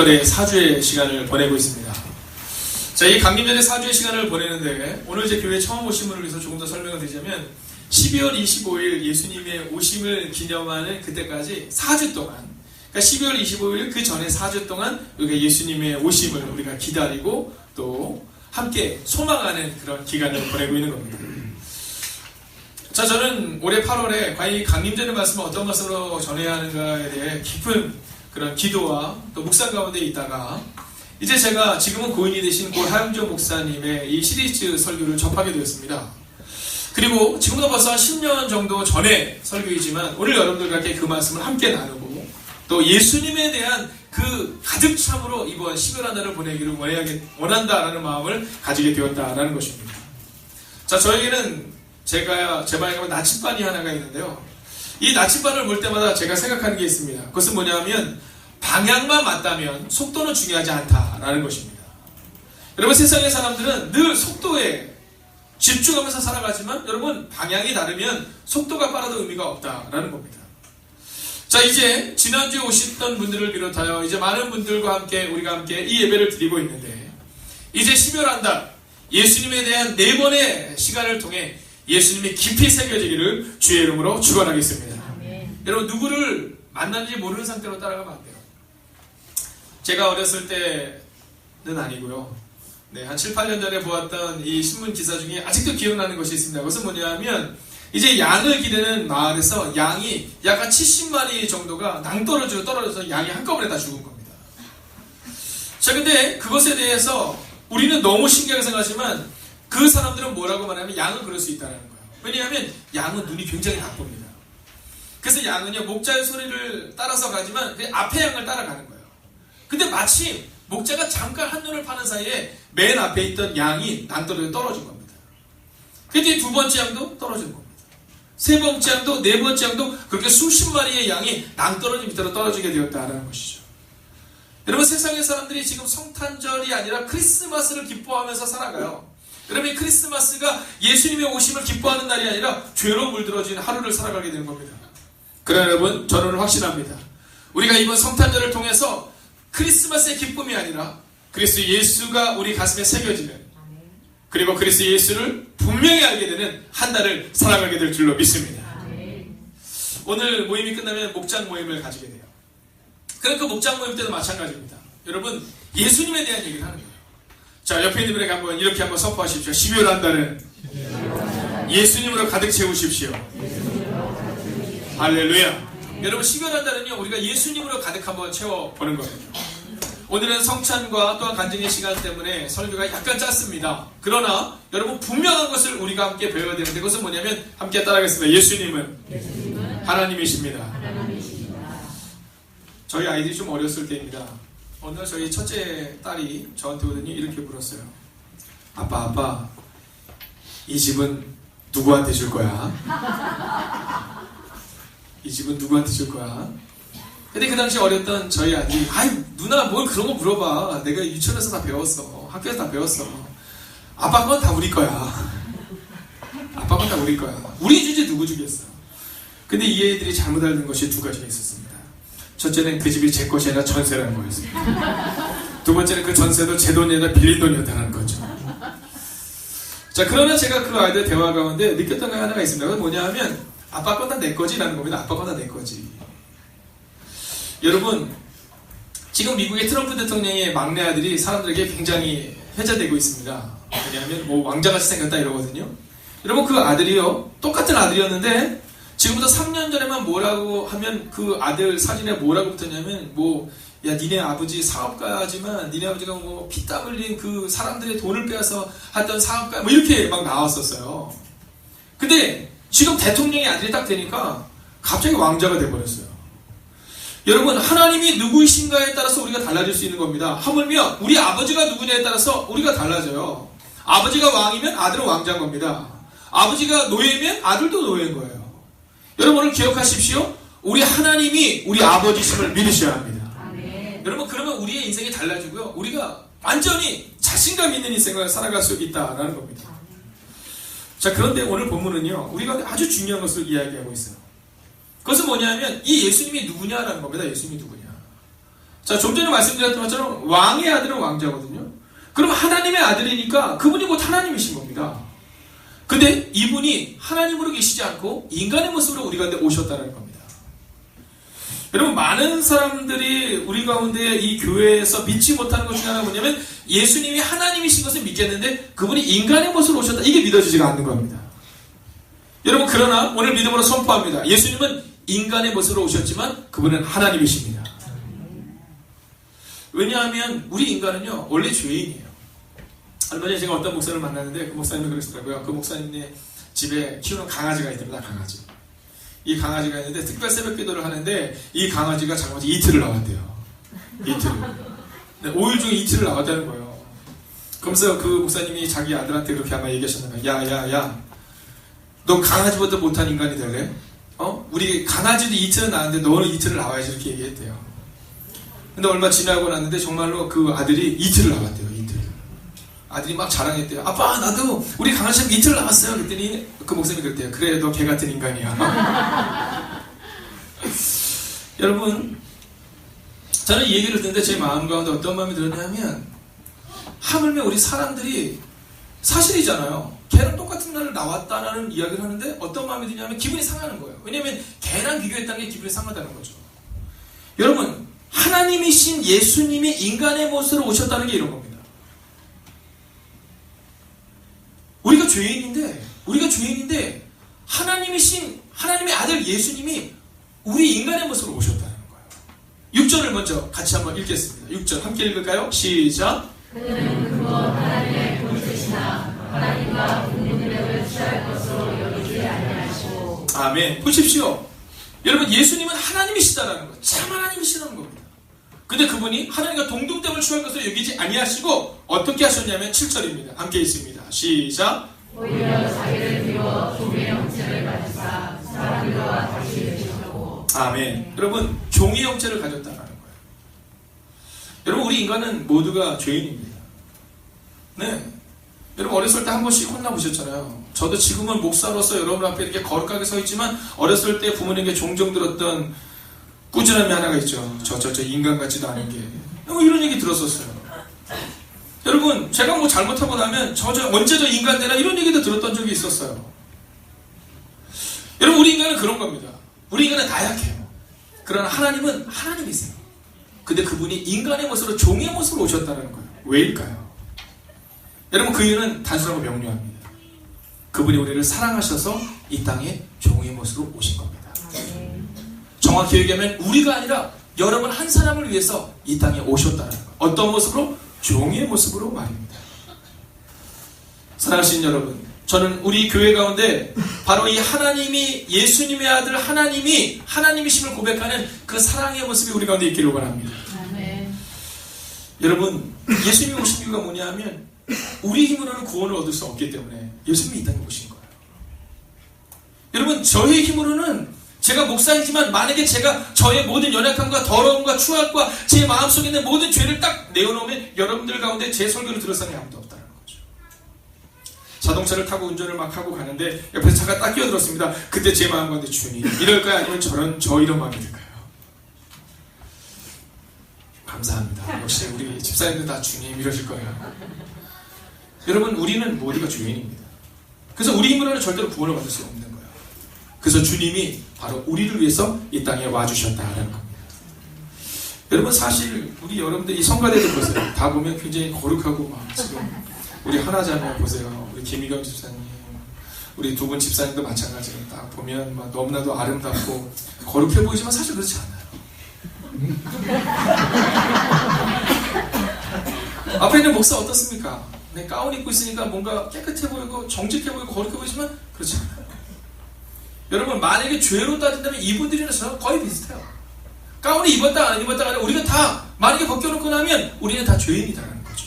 강림절의 사주의 시간을 보내고 있습니다. 자, 이 강림절의 사주의 시간을 보내는데 오늘 제 교회 처음 오신 분을 위해서 조금 더 설명을 드리자면 12월 25일 예수님의 오심을 기념하는 그때까지 4주 동안, 그러니까 12월 25일 그 전에 4주 동안 우리가 예수님의 오심을 우리가 기다리고 또 함께 소망하는 그런 기간을 보내고 있는 겁니다. 자, 저는 올해 8월에 과연 이 강림절의 말씀을 어떤 것으로 전해야 하는가에 대해 깊은 그런 기도와 또 묵상 가운데 있다가 이제 제가 지금은 고인이 되신 고 하영조 목사님의 이 시리즈 설교를 접하게 되었습니다. 그리고 지금부터 벌써 10년 정도 전에 설교이지만 오늘 여러분들과 함께 그 말씀을 함께 나누고 또 예수님에 대한 그 가득 참으로 이번 10월 한 달을 보내기를 원한다라는 마음을 가지게 되었다라는 것입니다. 자, 저에게는 제 방에 가면 나침반이 하나가 있는데요. 이 나침반을 볼 때마다 제가 생각하는 게 있습니다. 그것은 뭐냐면 방향만 맞다면 속도는 중요하지 않다라는 것입니다. 여러분, 세상의 사람들은 늘 속도에 집중하면서 살아가지만 여러분, 방향이 다르면 속도가 빨라도 의미가 없다라는 겁니다. 자, 이제 지난주에 오셨던 분들을 비롯하여 이제 많은 분들과 함께 우리가 함께 이 예배를 드리고 있는데 이제 12월 한 달 예수님에 대한 4번의 시간을 통해 예수님이 깊이 새겨지기를 주의 이름으로 축원하겠습니다. 여러분, 누구를 만났는지 모르는 상태로 따라가면 안 돼요. 제가 어렸을 때는 아니고요. 네, 한 7, 8년 전에 보았던 이 신문 기사 중에 아직도 기억나는 것이 있습니다. 그것은 뭐냐면 이제 양을 기르는 마을에서 양이 약간 70마리 정도가 낭떠러지로 떨어져서 양이 한꺼번에 다 죽은 겁니다. 자, 근데 그것에 대해서 우리는 너무 신기하게 생각하지만 그 사람들은 뭐라고 말하면 양은 그럴 수 있다는 거예요. 왜냐하면 양은 눈이 굉장히 나쁩니다. 그래서 양은요, 목자의 소리를 따라서 가지만 그 앞에 양을 따라가는 거예요. 근데 마침 목자가 잠깐 한눈을 파는 사이에 맨 앞에 있던 양이 낭떠러지로 떨어진 겁니다. 근데 두 번째 양도 떨어진 겁니다. 세 번째 양도, 네 번째 양도 그렇게 수십 마리의 양이 낭떠러지 밑으로 떨어지게 되었다는 것이죠. 여러분, 세상의 사람들이 지금 성탄절이 아니라 크리스마스를 기뻐하면서 살아가요. 여러분, 크리스마스가 예수님의 오심을 기뻐하는 날이 아니라 죄로 물들어진 하루를 살아가게 되는 겁니다. 그러나 여러분, 저는 확신합니다. 우리가 이번 성탄절을 통해서 크리스마스의 기쁨이 아니라 그리스도 예수가 우리 가슴에 새겨지는, 그리고 그리스도 예수를 분명히 알게 되는 한 달을 살아가게 될 줄로 믿습니다. 오늘 모임이 끝나면 목장 모임을 가지게 돼요. 그럼 그 목장 모임 때도 마찬가지입니다. 여러분, 예수님에 대한 얘기를 하는 거예요. 자, 옆에 있는 분에게 이렇게 한번 선포하십시오. 12월 한 달은 예수님으로 가득 채우십시오. 할렐루야. 여러분, 12월 한 달은요, 우리가 예수님으로 가득 한번 채워보는 거예요. 오늘은 성찬과 또한 간증의 시간 때문에 설교가 약간 짧습니다. 그러나 여러분, 분명한 것을 우리가 함께 배워야 되는데 그것은 뭐냐면 함께 따라하겠습니다. 예수님은 하나님이십니다. 저희 아이들이 좀 어렸을 때입니다. 어느 날 저희 첫째 딸이 저한테 오더니 이렇게 물었어요. 아빠, 이 집은 누구한테 줄 거야? 이 집은 누구한테 줄 거야? 근데 그 당시 어렸던 저희 아들이, 아이, 누나 뭘 그런 거 물어봐. 내가 유치원에서 다 배웠어. 학교에서 다 배웠어. 아빠 건 다 우리 거야. 아빠 건 다 우리 거야. 우리 주지 누구 주겠어? 근데 이 애들이 잘못 알는 것이 두 가지가 있었습니다. 첫째는 그 집이 제 것이 아니라 전세라는 거였습니다. 두 번째는 그 전세도 제 돈이 아니라 빌린 돈이었다는 거죠. 자, 그러나 제가 그 아이들 대화 가운데 느꼈던 게 하나가 있습니다. 그건 뭐냐 하면 아빠 건 다 내 거지 라는 겁니다. 아빠 건 다 내 거지. 여러분, 지금 미국의 트럼프 대통령의 막내 아들이 사람들에게 굉장히 회자되고 있습니다. 왜냐하면 뭐 왕자같이 생겼다 이러거든요. 여러분, 그 아들이요, 똑같은 아들이었는데 지금부터 3년 전에만 뭐라고 하면 그 아들 사진에 뭐라고 붙었냐면 야, 니네 아버지 사업가지만 니네 아버지가 뭐 피땀 흘린 그 사람들의 돈을 빼앗아 했던 사업가 뭐 이렇게 막 나왔었어요. 근데 지금 대통령의 아들이 딱 되니까 갑자기 왕자가 돼버렸어요. 여러분, 하나님이 누구이신가에 따라서 우리가 달라질 수 있는 겁니다. 하물며 우리 아버지가 누구냐에 따라서 우리가 달라져요. 아버지가 왕이면 아들은 왕자인 겁니다. 아버지가 노예면 아들도 노예인 거예요. 여러분, 오늘 기억하십시오. 우리 하나님이 우리 아버지심을 믿으셔야 합니다. 아멘. 여러분, 그러면 우리의 인생이 달라지고요, 우리가 완전히 자신감 있는 인생을 살아갈 수 있다라는 겁니다. 자, 그런데 오늘 본문은요, 우리가 아주 중요한 것을 이야기하고 있어요. 그것은 뭐냐면 이 예수님이 누구냐라는 겁니다. 예수님이 누구냐. 자, 좀 전에 말씀드렸던 것처럼 왕의 아들은 왕자거든요. 그럼 하나님의 아들이니까 그분이 곧 하나님이신 겁니다. 근데 이분이 하나님으로 계시지 않고 인간의 모습으로 우리 가운데 오셨다는 겁니다. 여러분, 많은 사람들이 우리 가운데 이 교회에서 믿지 못하는 것 중에 하나가 뭐냐면 예수님이 하나님이신 것을 믿겠는데 그분이 인간의 모습으로 오셨다. 이게 믿어지지가 않는 겁니다. 여러분, 그러나 오늘 믿음으로 선포합니다. 예수님은 인간의 모습으로 오셨지만 그분은 하나님이십니다. 왜냐하면 우리 인간은요, 원래 죄인이에요. 얼마 전에 제가 어떤 목사를 만났는데 그 목사님이 그러시더라고요. 그 목사님네 집에 키우는 강아지가 있답니다. 강아지. 이 강아지가 있는데 특별 새벽 기도를 하는데 이 강아지가 장마치 이틀을 나왔대요. 이틀. 네, 5일 중에 이틀을 나왔다는 거예요. 그러면서 그 목사님이 자기 아들한테 그렇게 아마 얘기하셨나 봐요. 야, 너 강아지보다 못한 인간이 될래? 우리 강아지도 이틀은 나왔는데 너는 이틀을 나와야지, 이렇게 얘기했대요. 근데 얼마 지나고 났는데 정말로 그 아들이 이틀을 나왔대요. 이틀. 아들이 막 자랑했대요. 아빠, 나도 우리 강아지랑 이틀을 나왔어요. 그랬더니 그 목사님이 그랬대요. 그래, 너 개 같은 인간이야. 여러분, 저는 이 얘기를 듣는데 제 마음 가운데 어떤 마음이 들었냐면, 하물며 우리 사람들이 사실이잖아요. 개랑 똑같은 날을 나왔다라는 이야기를 하는데 어떤 마음이 드냐면 기분이 상하는 거예요. 왜냐하면 개랑 비교했다는 게 기분이 상하다는 거죠. 여러분, 하나님이신 예수님이 인간의 모습으로 오셨다는 게 이런 겁니다. 우리가 죄인인데 하나님이신 하나님의 아들 예수님이 우리 인간의 모습으로 오셨다는 거예요. 6절을 먼저 같이 한번 읽겠습니다. 6절 함께 읽을까요? 시작. 그는 그것 하나님의 본체시나 하나님과 동등력을 취할 것으로 여기지 아니하시고. 아멘. 보십시오. 여러분, 예수님은 하나님이시다라는 거예요. 참 하나님이시라는 겁니다. 근데 그분이 하나님과 동등됨을 취할 것으로 여기지 아니하시고 어떻게 하셨냐면 7절입니다. 함께 있습니다. 시작. 오히려 자기를 비워 종의 형체를 가지사 사람들과 같이 되셨고. 아멘. 여러분, 종의 형체를 가졌다는 거예요. 여러분, 우리 인간은 모두가 죄인입니다. 네. 여러분, 어렸을 때 한 번씩 혼나보셨잖아요. 저도 지금은 목사로서 여러분 앞에 이렇게 거룩하게 서 있지만 어렸을 때 부모님께 종종 들었던 꾸준함이 하나가 있죠. 저 인간 같지도 않은 게. 이런 얘기 들었었어요. 여러분, 제가 뭐 잘못하고 나면 언제 저 인간 되나 이런 얘기도 들었던 적이 있었어요. 여러분, 우리 인간은 그런 겁니다. 우리 인간은 나약해요. 그러나 하나님은 하나님이세요. 근데 그분이 인간의 모습으로 종의 모습으로 오셨다는 거예요. 왜일까요? 여러분, 그 이유는 단순하고 명료합니다. 그분이 우리를 사랑하셔서 이 땅에 종의 모습으로 오신 겁니다. 정확히 얘기하면 우리가 아니라 여러분 한 사람을 위해서 이 땅에 오셨다는 거예요. 어떤 모습으로? 종의 모습으로 말입니다. 사랑하시는 여러분, 저는 우리 교회 가운데 바로 이 하나님이, 예수님의 아들 하나님이 하나님이심을 고백하는 그 사랑의 모습이 우리 가운데 있기를 원합니다. 아멘. 여러분, 예수님이 오신 이유가 뭐냐 하면 우리 힘으로는 구원을 얻을 수 없기 때문에 예수님이 이 땅에 오신 거예요. 여러분, 저의 힘으로는, 제가 목사이지만 만약에 제가 저의 모든 연약함과 더러움과 추악과 제 마음속에 있는 모든 죄를 딱 내어놓으면 여러분들 가운데 제 설교를 들을 사람이 아무도 없다는 거죠. 자동차를 타고 운전을 막 하고 가는데 옆에서 차가 딱 끼어들었습니다. 그때 제 마음 가운데 주님 이럴까요? 아니면 이런 마음이 들까요? 감사합니다. 역시 우리 집사님들 다 주님 이러실 거예요. 여러분, 우리는 모두가 죄인입니다. 그래서 우리 힘으로는 절대로 구원을 받을 수 없는 거예요. 그래서 주님이 바로 우리를 위해서 이 땅에 와주셨다라는 겁니다. 여러분, 사실 우리 여러분들 이 성가대들 보세요. 다 보면 굉장히 거룩하고 막 지금 우리 하나자매 보세요. 우리 김희경 집사님, 우리 두 분 집사님도 마찬가지로 딱 보면 막 너무나도 아름답고 거룩해 보이지만 사실 그렇지 않아요. 앞에 있는 목사 어떻습니까? 네, 가운 입고 있으니까 뭔가 깨끗해 보이고 정직해 보이고 거룩해 보이지만 그렇지 않아요. 여러분, 만약에 죄로 따진다면 이분들이랑 저랑 거의 비슷해요. 가운을 입었다 안 입었다 간에 우리가 다 만약에 벗겨놓고 나면 우리는 다 죄인이다라는 거죠.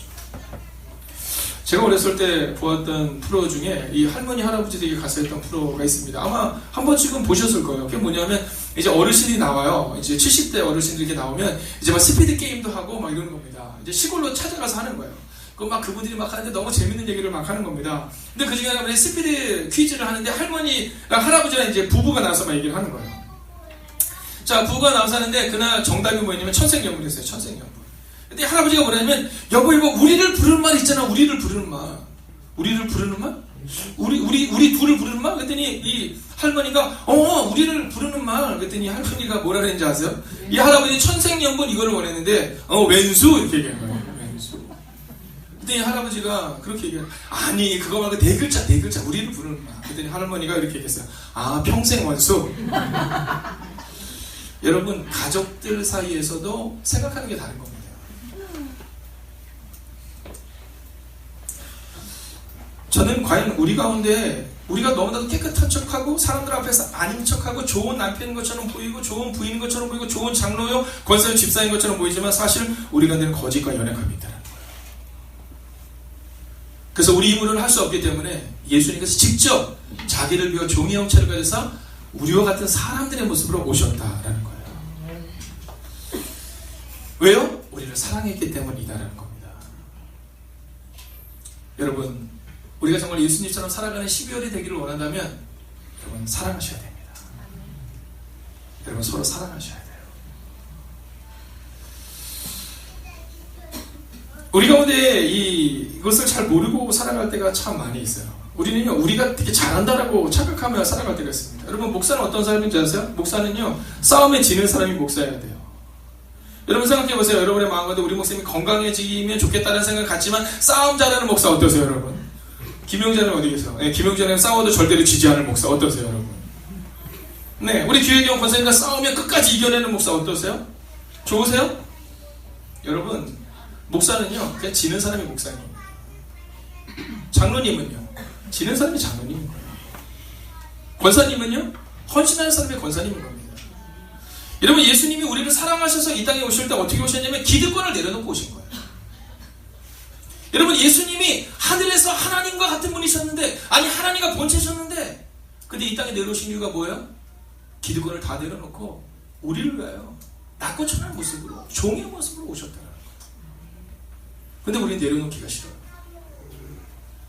제가 어렸을 때 보았던 프로 중에 이 할머니 할아버지들이 가서 했던 프로가 있습니다. 아마 한 번씩은 보셨을 거예요. 그게 뭐냐면 이제 어르신이 나와요. 이제 70대 어르신들이 이렇게 나오면 이제 막 스피드 게임도 하고 막 이러는 겁니다. 이제 시골로 찾아가서 하는 거예요. 그분들이 막 하는데 너무 재밌는 얘기를 막 하는 겁니다. 근데 그 중에 하나가 스피드 퀴즈를 하는데 할머니랑 할아버지랑 이제 부부가 나와서 막 얘기를 하는 거예요. 자, 부부가 나와 사는데 그날 정답이 뭐였냐면 천생연분이었어요. 천생연분. 근데 할아버지가 뭐냐면 여보 우리를 부르는 말 있잖아. 우리를 부르는 말. 우리를 부르는 말? 우리 둘을 부르는 말? 그랬더니 이 할머니가 우리를 부르는 말. 그랬더니 할머니가 뭐라 그랬는지 아세요? 이 할아버지 천생연분 이거를 원했는데 왼수 이렇게 얘기한 거예요. 왼수. 그랬더니 할아버지가 그렇게 얘기해요. 아니 그거 말고 네 글자 우리를 부르는 말. 그랬더니 할머니가 이렇게 얘기했어요. 아 평생 원수. 여러분 가족들 사이에서도 생각하는 게 다른 겁니다. 저는 과연 우리 가운데 우리가 너무나도 깨끗한 척하고 사람들 앞에서 아닌 척하고 좋은 남편인 것처럼 보이고 좋은 부인인 것처럼 보이고 좋은 장로요 권사요 집사인 것처럼 보이지만 사실 우리 가운데는 거짓과 연약함이 있다는 거예요. 그래서 우리 힘으로는 할 수 없기 때문에 예수님께서 직접 자기를 비워 종의 형체를 가져서 우리와 같은 사람들의 모습으로 오셨다라는 거예요. 왜요? 우리를 사랑했기 때문이다라는 겁니다. 여러분 우리가 정말 예수님처럼 살아가는 12월이 되기를 원한다면 여러분 사랑하셔야 됩니다. 여러분 서로 사랑하셔야 돼요. 우리 가운데 이것을 잘 모르고 살아갈 때가 참 많이 있어요. 우리는요 우리가 되게 잘한다라고 착각하며 살아갈 때가 있습니다. 여러분 목사는 어떤 사람인지 아세요? 목사는요 싸움에 지는 사람이 목사여야 돼요. 여러분 생각해보세요. 여러분의 마음가운데 우리 목사님이 건강해지면 좋겠다는 생각을 갖지만 싸움 잘하는 목사 어떠세요 여러분? 김용자는 어디 계세요? 네, 김용자는 싸워도 절대로 지지 않을 목사 어떠세요 여러분? 네, 우리 교회경 권사님과 싸우면 끝까지 이겨내는 목사 어떠세요? 좋으세요? 여러분 목사는요 그냥 지는 사람이 목사님. 장로님은요 지는 사람이 장로님인 거예요. 권사님은요 헌신하는 사람이 권사님인 겁니다. 여러분 예수님이 우리를 사랑하셔서 이 땅에 오실 때 어떻게 오셨냐면 기득권을 내려놓고 오신 거예요. 여러분 예수님이 하늘에서 하나님과 같은 분이셨는데 아니 하나님과 본체셨는데 근데 이 땅에 내려오신 이유가 뭐예요? 기득권을 다 내려놓고 우리를 위하여 낮고 천한 모습으로 종의 모습으로 오셨다는 거예요. 근데 우리는 내려놓기가 싫어요.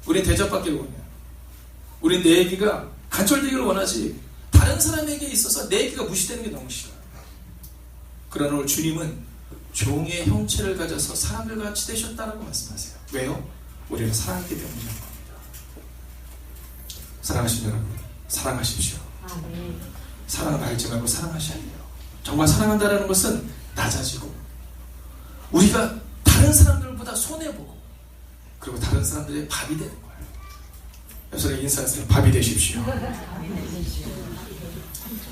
우리는 대접받기를 원해요. 우리는 내 얘기가 간절되기를 원하지 다른 사람에게 있어서 내 얘기가 무시되는 게 너무 싫어요. 그러나 오늘 주님은 종의 형체를 가져서 사람들과 같이 되셨다라고 말씀하세요. 왜요? 우리를 사랑했기 때문입니다. 사랑하시는 여러분, 사랑하십시오. 사랑을 알지 말고 사랑하셔야 돼요. 정말 사랑한다는 것은 낮아지고 우리가 다른 사람들보다 손해보고 그리고 다른 사람들의 밥이 되는 거예요. 여러분 인사하세요. 밥이 되십시오.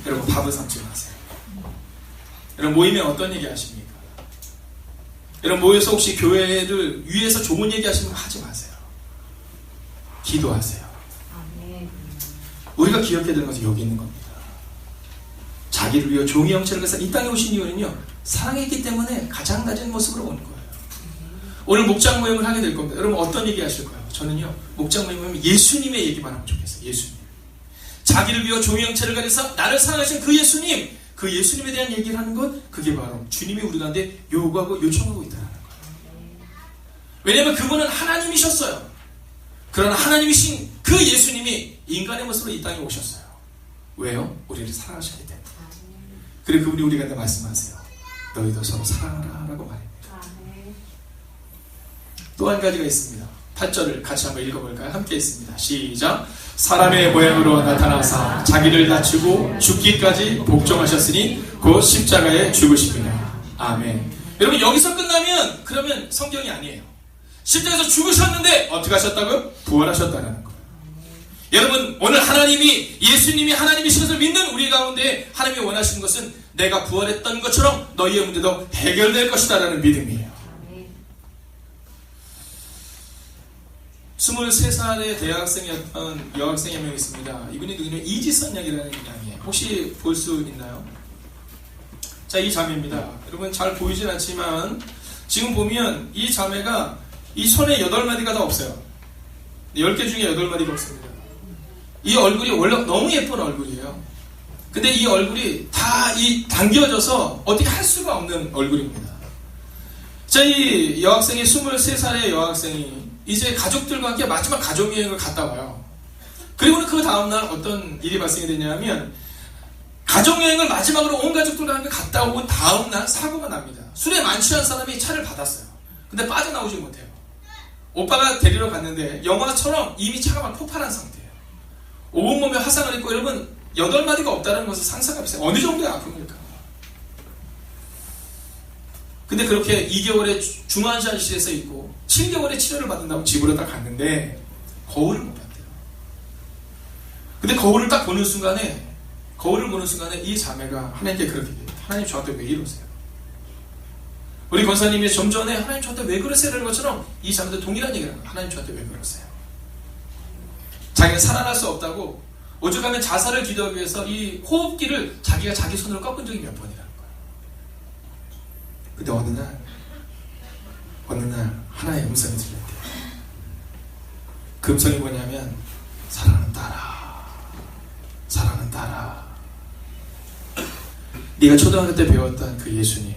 여러분 밥을 삼지 마세요. 여러분 모임에 어떤 얘기 하십니까? 여러분 모여서 혹시 교회를 위해서 좋은 얘기 하시는 거 하지 마세요. 기도하세요. 우리가 기억해야 되는 것은 여기 있는 겁니다. 자기를 위해 종의 형체를 가져서 이 땅에 오신 이유는요 사랑했기 때문에 가장 낮은 모습으로 오는 거예요. 오늘 목장 모임을 하게 될 겁니다. 여러분 어떤 얘기 하실 거예요? 저는요 목장 모임은 예수님의 얘기만 하면 좋겠어요. 예수님 자기를 위해 종의 형체를 가져서 나를 사랑하신 그 예수님 그 예수님에 대한 얘기를 하는 것 그게 바로 주님이 우리 가운데 요구하고 요청하고 있다는 거예요. 왜냐하면 그분은 하나님이셨어요. 그러나 하나님이신 그 예수님이 인간의 모습으로 이 땅에 오셨어요. 왜요? 우리를 사랑하셨기 때문에. 그리고 그분이 우리 가운데 말씀하세요. 너희도 서로 사랑하라 라고 말합니다. 또 한 가지가 있습니다. 8절을 같이 한번 읽어볼까요? 함께 있습니다. 시작. 사람의 모양으로 나타나사 자기를 낮추고 죽기까지 복종하셨으니 곧 십자가에 죽으시리라. 아멘. 여러분 여기서 끝나면 그러면 성경이 아니에요. 십자가에서 죽으셨는데 어떻게 하셨다고요? 부활하셨다는 거예요. 여러분 오늘 하나님이 예수님이 하나님이신 것을 믿는 우리 가운데 하나님이 원하시는 것은 내가 부활했던 것처럼 너희의 문제도 해결될 것이다라는 믿음이에요. 23살의 대학생이었던 여학생이 한 명 있습니다. 이분이 누구냐면 이지선 양이라는 양이에요. 혹시 볼 수 있나요? 자, 이 자매입니다. 여러분 잘 보이진 않지만 지금 보면 이 자매가 이 손에 8마디가 다 없어요. 10개 중에 8마디가 없습니다. 이 얼굴이 원래 너무 예쁜 얼굴이에요. 근데 이 얼굴이 다 당겨져서 어떻게 할 수가 없는 얼굴입니다. 자, 이 여학생이 23살의 여학생이 이제 가족들과 함께 마지막 가족여행을 갔다 와요. 그리고는 그 다음날 어떤 일이 발생이 되냐면 가족여행을 마지막으로 온 가족들과 함께 갔다 온 다음날 사고가 납니다. 술에 만취한 사람이 차를 받았어요. 근데 빠져나오지 못해요. 오빠가 데리러 갔는데 영화처럼 이미 차가 막 폭발한 상태예요. 온몸에 화상을 입고 여러분 8마디가 없다는 것을 상상해 보세요. 어느 정도의 아픔일까? 근데 그렇게 2개월의 중환자실에서 있고 7개월의 치료를 받는다고 집으로 딱 갔는데 거울을 못 봤대요. 근데 거울을 딱 보는 순간에 이 자매가 하나님께 그렇게 얘기해요. 하나님 저한테 왜 이러세요? 우리 권사님이 좀 전에 하나님 저한테 왜 그러세요라는 것처럼 이 자매도 동일한 얘기를 합니다. 하나님 저한테 왜 그러세요? 자기가 살아날 수 없다고 오죽하면 자살을 기도하기 위해서 이 호흡기를 자기가 자기 손으로 꺾은 적이 몇 번이라는 거예요. 근데 어느 날 하나의 음성이 들렸대요. 그 음성이 뭐냐면 사랑하는 딸아 네가 초등학교 때 배웠던 그 예수님,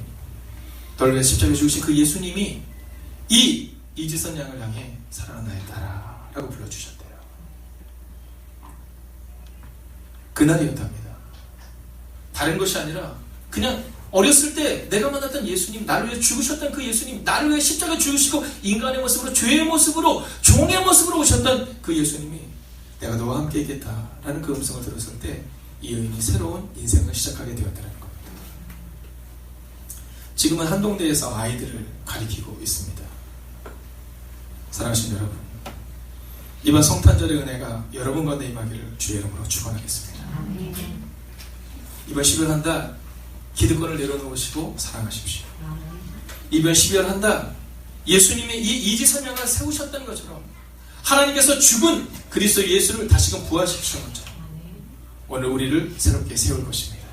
너를 위해 십자가에 죽으신 그 예수님이 이 이지선 양을 향해 사랑하는 나의 딸아 라고 불러주셨대요. 그날이었답니다. 다른 것이 아니라 그냥 어렸을 때 내가 만났던 예수님, 나를 위해 죽으셨던 그 예수님, 나를 위해 십자가에 죽으시고 인간의 모습으로, 죄의 모습으로, 종의 모습으로 오셨던 그 예수님이 내가 너와 함께 있겠다라는 그 음성을 들었을 때 이 여인이 새로운 인생을 시작하게 되었다는 겁니다. 지금은 한동대에서 아이들을 가리키고 있습니다. 사랑하신 여러분, 이번 성탄절의 은혜가 여러분 가운데 임하기를 주의 이름으로 축원하겠습니다. 이번 12월 한 달 기득권을 내려놓으시고 사랑하십시오. 이번 12월 한 달 예수님이 이 이지선 양을 세우셨던 것처럼 하나님께서 죽은 그리스도 예수를 다시금 부활시키신 것처럼 오늘 우리를 새롭게 세울 것입니다.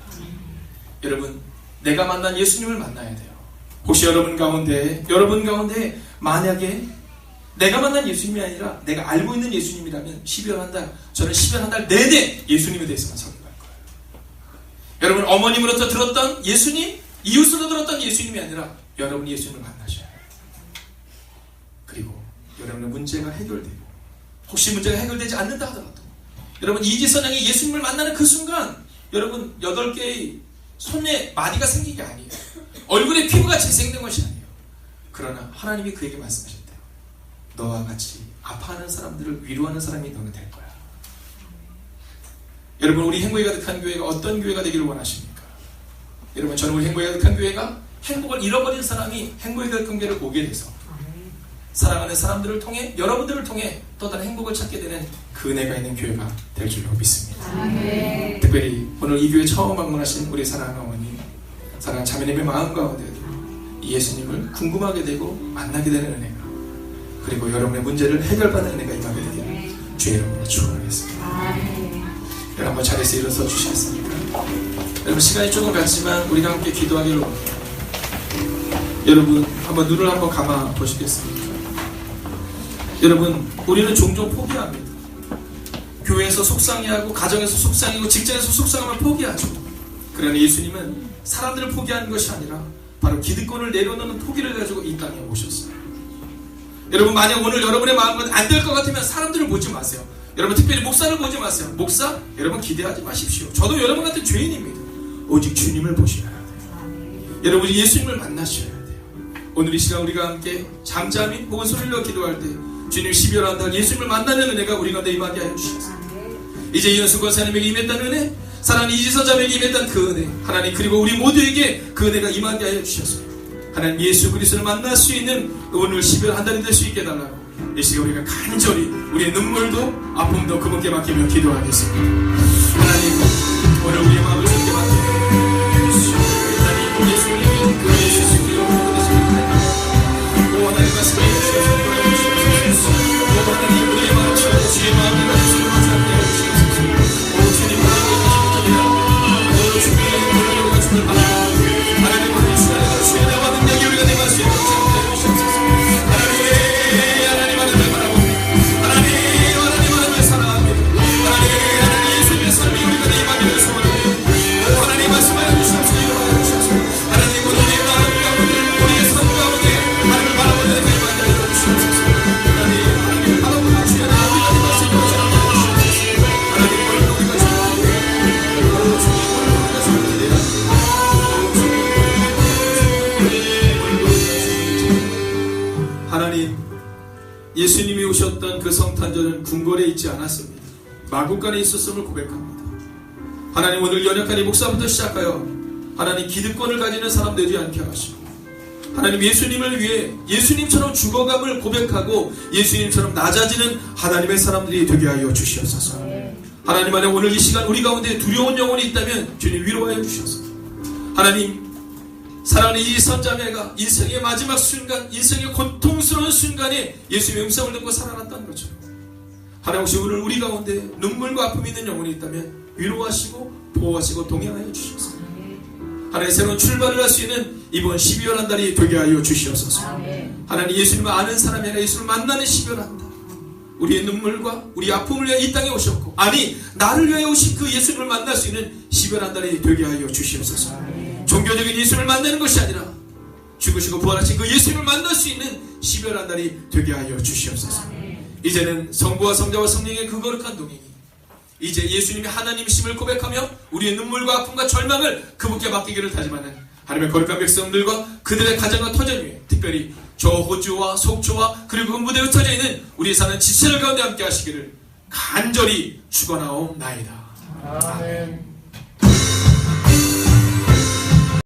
여러분, 내가 만난 예수님을 만나야 돼요. 혹시 여러분 가운데 만약에 내가 만난 예수님이 아니라 내가 알고 있는 예수님이라면 12월 한 달, 저는 12월 한 달 내내 예수님에 대해서만 설교할 거예요. 여러분, 어머님으로부터 들었던 예수님, 이웃으로 들었던 예수님이 아니라 여러분이 예수님을 만나셔야 해요. 그리고 여러분의 문제가 해결되고, 혹시 문제가 해결되지 않는다 하더라도 여러분 이지선 양이 예수님을 만나는 그 순간 여러분 8개의 손에 마디가 생긴 게 아니에요. 얼굴에 피부가 재생된 것이 아니에요. 그러나 하나님이 그에게 말씀하셨대요. 너와 같이 아파하는 사람들을 위로하는 사람이 너는 될 거야. 여러분, 우리 행복이 가득한 교회가 어떤 교회가 되기를 원하십니까? 여러분, 저는 우리 행복이 가득한 교회가 행복을 잃어버린 사람이 행복이 가득한 교회를 오게 돼서 사랑하는 사람들을 통해, 여러분들을 통해 또 다른 행복을 찾게 되는 그 은혜가 있는 교회가 될 줄로 믿습니다. 아멘. 특별히 오늘 이 교회 처음 방문하신 우리 사랑하는 어머니, 사랑하는 자매님의 마음 가운데도 이 예수님을 궁금하게 되고 만나게 되는 은혜가, 그리고 여러분의 문제를 해결받는 은혜가 임하게 되기를 주의 이름으로 축원하겠습니다. 여러분, 한번 자리에서 일어서 주시겠습니까? 여러분, 시간이 조금 갔지만 우리가 함께 기도하기를 원합니다. 여러분, 한번 눈을 한번 감아 보시겠습니까? 여러분, 우리는 종종 포기합니다. 교회에서 속상해하고, 가정에서 속상해하고, 직장에서 속상하면 포기하죠. 그러나 예수님은 사람들을 포기하는 것이 아니라 바로 기득권을 내려놓는 포기를 가지고 이 땅에 오셨어요. 여러분, 만약 오늘 여러분의 마음은 안 될 것 같으면 사람들을 보지 마세요. 여러분, 특별히 목사를 보지 마세요. 목사, 여러분 기대하지 마십시오. 저도 여러분 같은 죄인입니다. 오직 주님을 보셔야 돼요. 여러분이 예수님을 만나셔야 돼요. 오늘 이 시간 우리가 함께 잠잠히 혹은 소리를 내어 기도할 때 주님 12월 한 달 예수님을 만나는 은혜가 우리 가운데 임하게 하여 주시옵소서. 이제 이현수 권사님에게 임했다는 은혜, 사랑하는 이지선 자매에게 임했던 그 은혜, 하나님, 그리고 우리 모두에게 그 은혜가 임하게 하여 주시옵소서. 하나님, 예수 그리스도를 만날 수 있는 오늘 12월 한 달이 될 수 있게 해달라고 이 시간 우리가 간절히 우리의 눈물도 아픔도 그분께 맡기며 기도하겠습니다. 하나님, 오늘 우리의 마음을 주님께 맡겨주시옵소서. 하나님, 예수님이 그 예수 그리스도를 만나십니다. 오 하나님, 말씀해 주시옵소서. 오 하나님, 우리의 마음을 주의 마음을 가지시는 것을 함께 해주시옵소서. 오 주님, 주님의 물론으로 가슴을 받아 하나님, 오늘 이 시간에 주의 나와 능력이 우리가 내가 수 있는 것을 함께 해주시옵소서. 하나님 하나님을 바라봅니다. 하나님 하나님을 사랑합니다. 하나님 예수님의 삶이 우리가 하나님, 예수님이 오셨던 그 성탄절은 궁궐에 있지 않았습니다. 마국간에 있었음을 고백합니다. 하나님, 오늘 연약한 이 목사부터 시작하여 하나님 기득권을 가지는 사람 되지 않게 하시고, 하나님 예수님을 위해 예수님처럼 죽어감을 고백하고 예수님처럼 낮아지는 하나님의 사람들이 되게 하여 주시옵소서. 하나님 안에 오늘 이 시간 우리 가운데 두려운 영혼이 있다면 주님 위로하여 주셔서, 하나님 사랑하는 이 선자매가 인생의 마지막 순간, 인생의 고통스러운 순간에 예수님의 음성을 듣고 살아났다는 것처럼, 하나님 혹시 오늘 우리 가운데 눈물과 아픔이 있는 영혼이 있다면 위로하시고 보호하시고 동행하여 주시옵소서. 하나님 새로운 출발을 할 수 있는 이번 12월 한 달이 되게 하여 주시옵소서. 하나님 예수님을 아는 사람이 아니라 예수를 만나는 12월 한 달, 우리의 눈물과 우리 아픔을 위해 이 땅에 오셨고, 아니 나를 위해 오신 그 예수님을 만날 수 있는 12월 한 달이 되게 하여 주시옵소서. 종교적인 예수님을 만나는 것이 아니라 죽으시고 부활하신 그 예수님을 만날 수 있는 12월 한 달이 되게 하여 주시옵소서. 이제는 성부와 성자와 성령의 그 거룩한 동행이 이제 예수님이 하나님이심을 고백하며 우리의 눈물과 아픔과 절망을 그분께 맡기기를 다짐하는 하나님의 거룩한 백성들과 그들의 가정과 터전 위에, 특별히 저 호주와 속초와 그리고 그 무대에 흩어져 있는 우리 사는 지체들 가운데 함께 하시기를 간절히 축원하옵나이다. 아멘.